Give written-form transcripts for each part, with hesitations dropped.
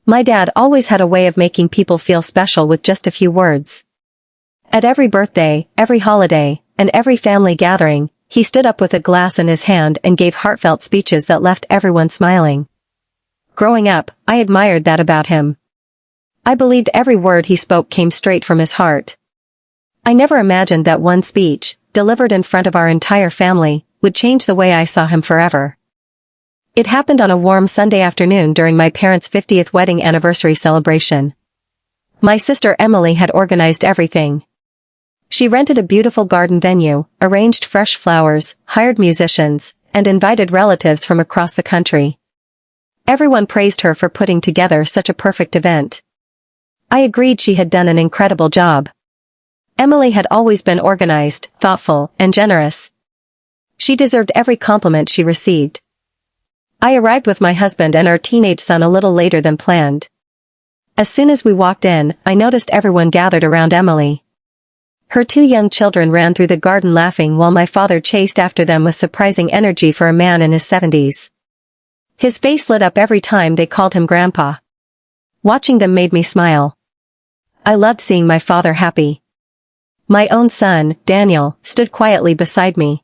My dad always had a way of making people feel special with just a few words. At every birthday, every holiday, and every family gathering, he stood up with a glass in his hand and gave heartfelt speeches that left everyone smiling. Growing up, I admired that about him. I believed every word he spoke came straight from his heart. I never imagined that one speech, delivered in front of our entire family, would change the way I saw him forever. It happened on a warm Sunday afternoon during my parents' 50th wedding anniversary celebration. My sister Emily had organized everything. She rented a beautiful garden venue, arranged fresh flowers, hired musicians, and invited relatives from across the country. Everyone praised her for putting together such a perfect event. I agreed she had done an incredible job. Emily had always been organized, thoughtful, and generous. She deserved every compliment she received. I arrived with my husband and our teenage son a little later than planned. As soon as we walked in, I noticed everyone gathered around Emily. Her two young children ran through the garden laughing while my father chased after them with surprising energy for a man in his 70s. His face lit up every time they called him Grandpa. Watching them made me smile. I loved seeing my father happy. My own son, Daniel, stood quietly beside me.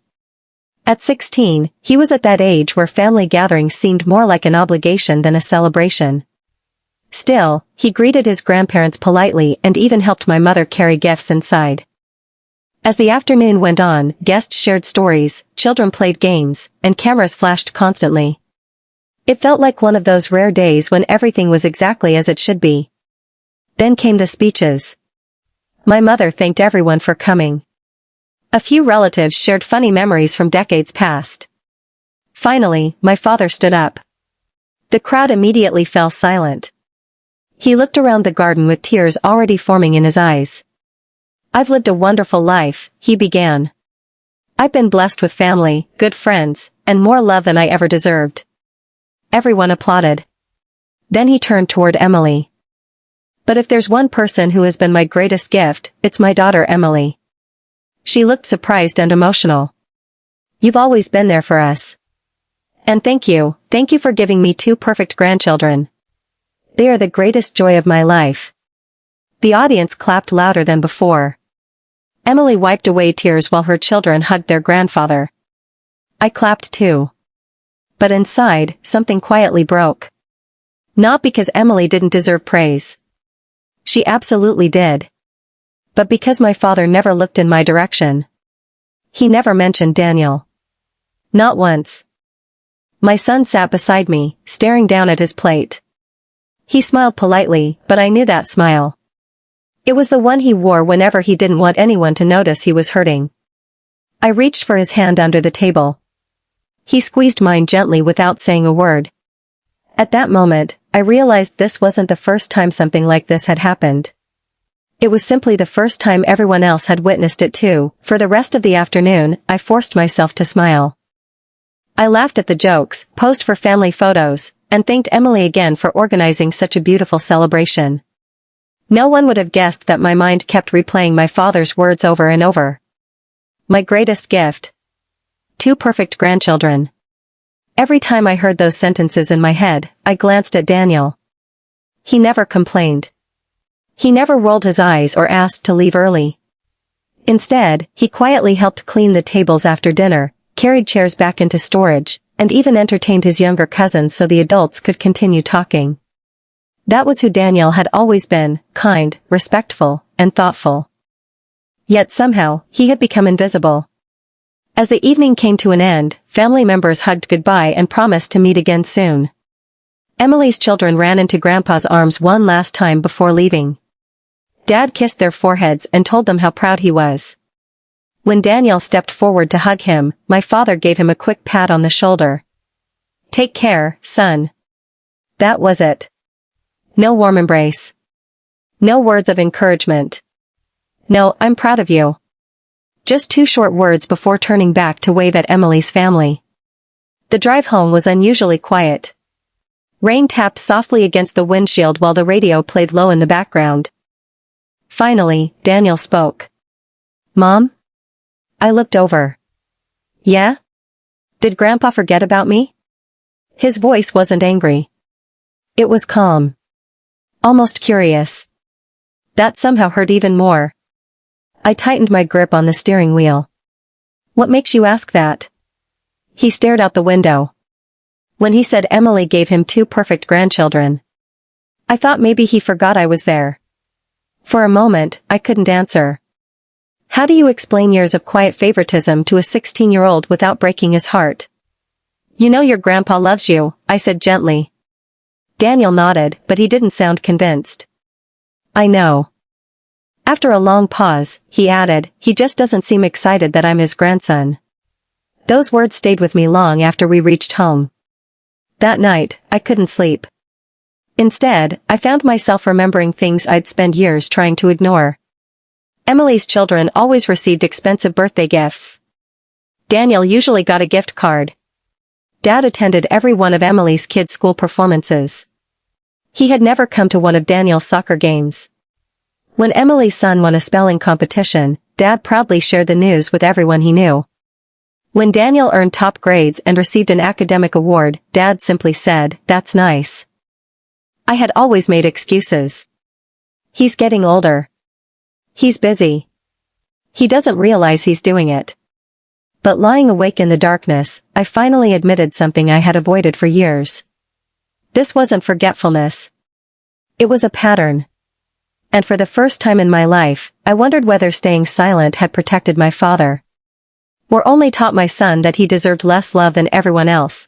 At 16, he was at that age where family gatherings seemed more like an obligation than a celebration. Still, he greeted his grandparents politely and even helped my mother carry gifts inside. As the afternoon went on, guests shared stories, children played games, and cameras flashed constantly. It felt like one of those rare days when everything was exactly as it should be. Then came the speeches. My mother thanked everyone for coming. A few relatives shared funny memories from decades past. Finally, my father stood up. The crowd immediately fell silent. He looked around the garden with tears already forming in his eyes. I've lived a wonderful life, he began. I've been blessed with family, good friends, and more love than I ever deserved. Everyone applauded. Then he turned toward Emily. But if there's one person who has been my greatest gift, it's my daughter Emily. She looked surprised and emotional. You've always been there for us. And thank you for giving me two perfect grandchildren. They are the greatest joy of my life. The audience clapped louder than before. Emily wiped away tears while her children hugged their grandfather. I clapped too. But inside, something quietly broke. Not because Emily didn't deserve praise. She absolutely did. But because my father never looked in my direction. He never mentioned Daniel. Not once. My son sat beside me, staring down at his plate. He smiled politely, but I knew that smile. It was the one he wore whenever he didn't want anyone to notice he was hurting. I reached for his hand under the table. He squeezed mine gently without saying a word. At that moment, I realized this wasn't the first time something like this had happened. It was simply the first time everyone else had witnessed it too. For the rest of the afternoon, I forced myself to smile. I laughed at the jokes, posed for family photos, and thanked Emily again for organizing such a beautiful celebration. No one would have guessed that my mind kept replaying my father's words over and over. My greatest gift. Two perfect grandchildren. Every time I heard those sentences in my head, I glanced at Daniel. He never complained. He never rolled his eyes or asked to leave early. Instead, he quietly helped clean the tables after dinner, carried chairs back into storage, and even entertained his younger cousins so the adults could continue talking. That was who Daniel had always been, kind, respectful, and thoughtful. Yet somehow, he had become invisible. As the evening came to an end, family members hugged goodbye and promised to meet again soon. Emily's children ran into Grandpa's arms one last time before leaving. Dad kissed their foreheads and told them how proud he was. When Daniel stepped forward to hug him, my father gave him a quick pat on the shoulder. "Take care, son." That was it. No warm embrace. No words of encouragement. No, "I'm proud of you." Just two short words before turning back to wave at Emily's family. The drive home was unusually quiet. Rain tapped softly against the windshield while the radio played low in the background. Finally, Daniel spoke. "Mom?" I looked over. "Yeah? Did Grandpa forget about me?" His voice wasn't angry. It was calm. almost curious. That somehow hurt even more. I tightened my grip on the steering wheel. What makes you ask that? He stared out the window. When he said Emily gave him 2 perfect grandchildren. I thought maybe he forgot I was there. For a moment, I couldn't answer. How do you explain years of quiet favoritism to a 16-year-old without breaking his heart? You know your grandpa loves you, I said gently. Daniel nodded, but he didn't sound convinced. I know. After a long pause, he added, he just doesn't seem excited that I'm his grandson. Those words stayed with me long after we reached home. That night, I couldn't sleep. Instead, I found myself remembering things I'd spent years trying to ignore. Emily's children always received expensive birthday gifts. Daniel usually got a gift card. Dad attended every one of Emily's kids' school performances. He had never come to one of Daniel's soccer games. When Emily's son won a spelling competition, Dad proudly shared the news with everyone he knew. When Daniel earned top grades and received an academic award, Dad simply said, "That's nice." I had always made excuses. He's getting older. He's busy. He doesn't realize he's doing it. But lying awake in the darkness, I finally admitted something I had avoided for years. This wasn't forgetfulness. It was a pattern. And for the first time in my life, I wondered whether staying silent had protected my father. Or only taught my son that he deserved less love than everyone else.